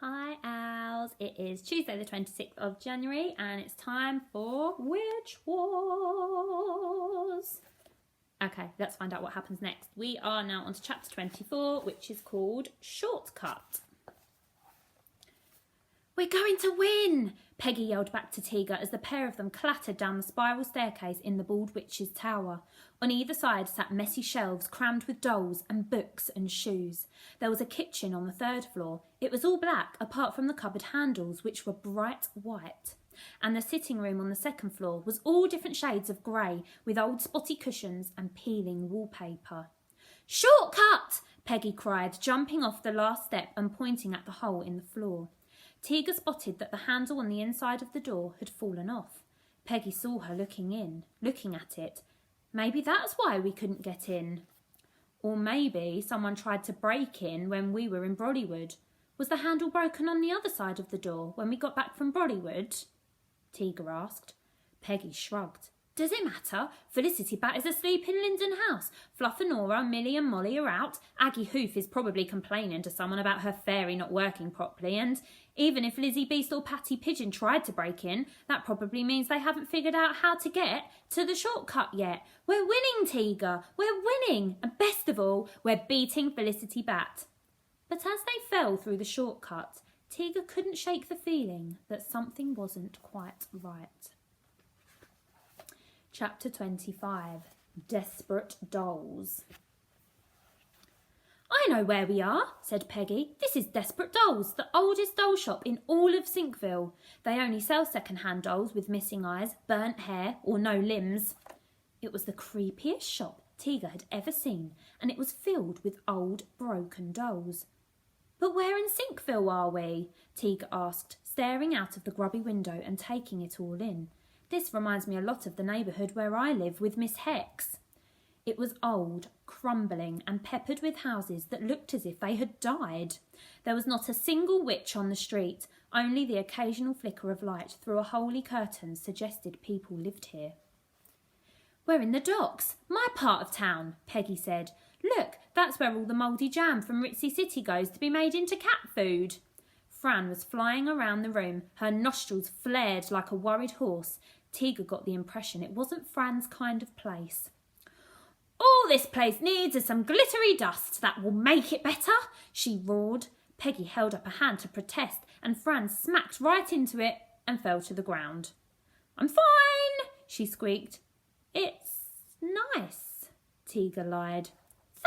Hi Owls, it is Tuesday the 26th of January and it's time for Witch Wars. Okay, let's find out what happens next. We are now on to chapter 24, which is called Shortcut. We're going to win! Peggy yelled back to Tiga as the pair of them clattered down the spiral staircase in the Bald Witch's tower. On either side sat messy shelves crammed with dolls and books and shoes. There was a kitchen on the third floor. It was all black, apart from the cupboard handles, which were bright white. And the sitting room on the second floor was all different shades of grey, with old spotty cushions and peeling wallpaper. "Shortcut!" Peggy cried, jumping off the last step and pointing at the hole in the floor. Tiga spotted that the handle on the inside of the door had fallen off. Peggy saw her looking at it. Maybe that's why we couldn't get in. Or maybe someone tried to break in when we were in Brollywood. Was the handle broken on the other side of the door when we got back from Brollywood? Tiga asked. Peggy shrugged. Does it matter? Felicity Bat is asleep in Linden House. Fluff and Nora, Millie and Molly are out. Aggie Hoof is probably complaining to someone about her fairy not working properly, and even if Lizzie Beast or Patty Pigeon tried to break in, that probably means they haven't figured out how to get to the shortcut yet. We're winning, Tiga. We're winning. And best of all, we're beating Felicity Bat. But as they fell through the shortcut, Tiga couldn't shake the feeling that something wasn't quite right. Chapter 25, Desperate Dolls. "I know where we are," said Peggy. "This is Desperate Dolls, the oldest doll shop in all of Sinkville. They only sell second-hand dolls with missing eyes, burnt hair, or no limbs." It was the creepiest shop Tiga had ever seen, and it was filled with old, broken dolls. "But where in Sinkville are we?" Tiga asked, staring out of the grubby window and taking it all in. "This reminds me a lot of the neighbourhood where I live with Miss Hex." It was old, crumbling, and peppered with houses that looked as if they had died. There was not a single witch on the street, only the occasional flicker of light through a holey curtain suggested people lived here. "We're in the docks, my part of town," Peggy said. "Look, that's where all the mouldy jam from Ritzy City goes to be made into cat food." Fran was flying around the room, her nostrils flared like a worried horse. Tiga got the impression it wasn't Fran's kind of place. "All this place needs is some glittery dust that will make it better," she roared. Peggy held up a hand to protest, and Fran smacked right into it and fell to the ground. "I'm fine," she squeaked. "It's nice," Tiga lied.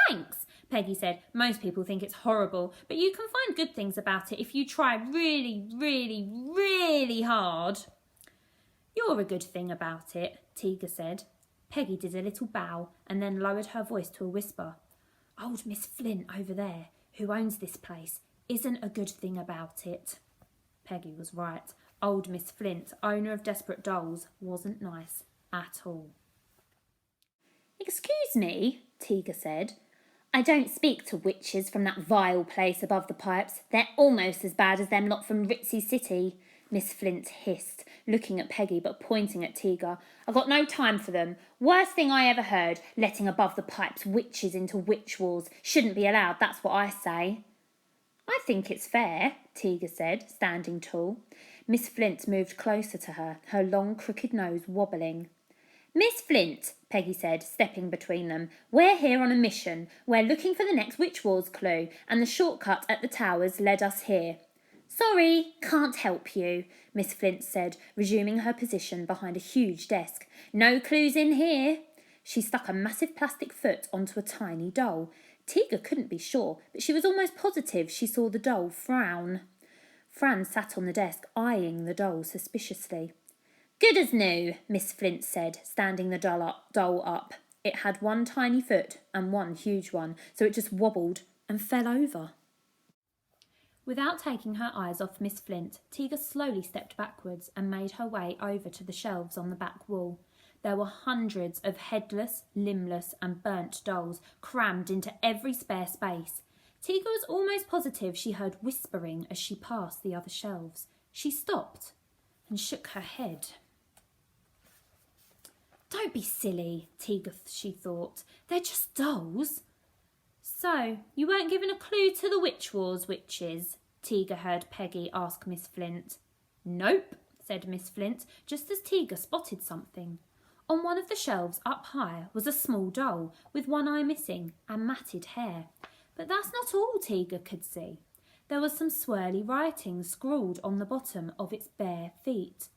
"Thanks," Peggy said. "Most people think it's horrible, but you can find good things about it if you try really, really, really hard." "You're a good thing about it," Tiga said. Peggy did a little bow and then lowered her voice to a whisper. "Old Miss Flint over there, who owns this place, isn't a good thing about it." Peggy was right. Old Miss Flint, owner of Desperate Dolls, wasn't nice at all. "Excuse me," Tiga said. "I don't speak to witches from that vile place above the pipes. They're almost as bad as them lot from Ritzy City," Miss Flint hissed, looking at Peggy but pointing at Tiga. "I got no time for them. Worst thing I ever heard, letting above the pipes witches into witch wars. Shouldn't be allowed, that's what I say." "I think it's fair," Tiga said, standing tall. Miss Flint moved closer to her, her long crooked nose wobbling. "Miss Flint," Peggy said, stepping between them, "we're here on a mission. We're looking for the next Witch Wars clue, and the shortcut at the towers led us here." "Sorry, can't help you," Miss Flint said, resuming her position behind a huge desk. "No clues in here." She stuck a massive plastic foot onto a tiny doll. Tiga couldn't be sure, but she was almost positive she saw the doll frown. Fran sat on the desk, eyeing the doll suspiciously. "Good as new," Miss Flint said, standing the doll up. It had one tiny foot and one huge one, so it just wobbled and fell over. Without taking her eyes off Miss Flint, Tiga slowly stepped backwards and made her way over to the shelves on the back wall. There were hundreds of headless, limbless and burnt dolls crammed into every spare space. Tiga was almost positive she heard whispering as she passed the other shelves. She stopped and shook her head. "Don't be silly," she thought. "They're just dolls." "So, you weren't given a clue to the Witch Wars, witches?" Tiga heard Peggy ask Miss Flint. Nope, said Miss Flint, just as Tiga spotted something. On one of the shelves up high was a small doll with one eye missing and matted hair. But that's not all Tiga could see. There was some swirly writing scrawled on the bottom of its bare feet.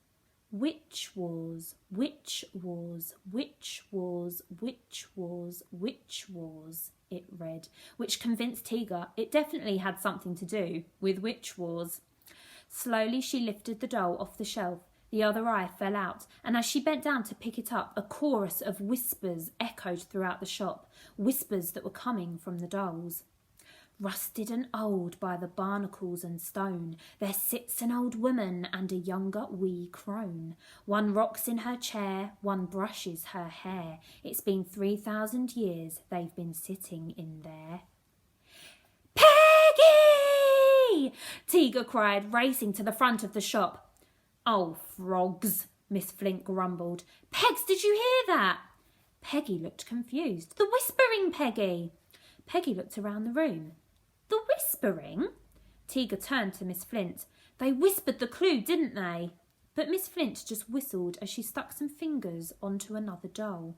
Which was, which was, which was, which was, which was, it read, which convinced Tiga it definitely had something to do with witch wars. Slowly she lifted the doll off the shelf. The other eye fell out, and as she bent down to pick it up, a chorus of whispers echoed throughout the shop, whispers that were coming from the dolls. Rusted and old by the barnacles and stone, there sits an old woman and a younger wee crone. One rocks in her chair, one brushes her hair. It's been 3,000 years they've been sitting in there. Peggy! Tiga cried, racing to the front of the shop. Oh, frogs, Miss Flint grumbled. Pegs, did you hear that? Peggy looked confused. The whispering, Peggy! Peggy looked around the room. The whispering? Tiga turned to Miss Flint. They whispered the clue, didn't they? But Miss Flint just whistled as she stuck some fingers onto another doll.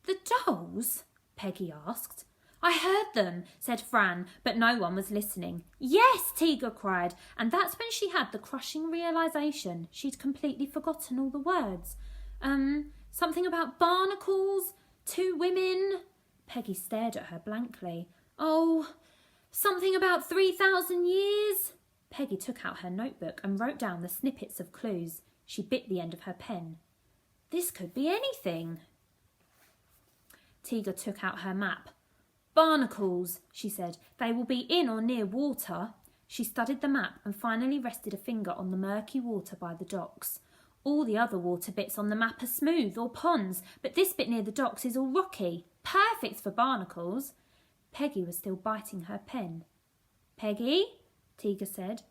The dolls? Peggy asked. I heard them, said Fran, but no one was listening. Yes, Tiga cried, and that's when she had the crushing realisation she'd completely forgotten all the words. Something about barnacles, 2 women. Peggy stared at her blankly. Oh, something about 3,000 years. Peggy took out her notebook and wrote down the snippets of clues. She bit the end of her pen. This could be anything. Tiga took out her map. Barnacles, she said. They will be in or near water. She studied the map and finally rested a finger on the murky water by the docks. All the other water bits on the map are smooth or ponds, but this bit near the docks is all rocky. Perfect for barnacles. Peggy was still biting her pen. Peggy, Tiga said.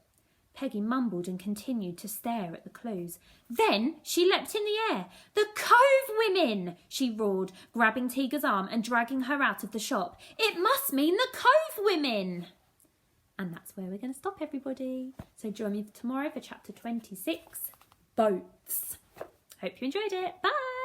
Peggy mumbled and continued to stare at the clues. Then she leapt in the air. The Cove Women, she roared, grabbing Tiga's arm and dragging her out of the shop. It must mean the Cove Women. And that's where we're going to stop, everybody. So join me tomorrow for chapter 26, Boats. Hope you enjoyed it. Bye.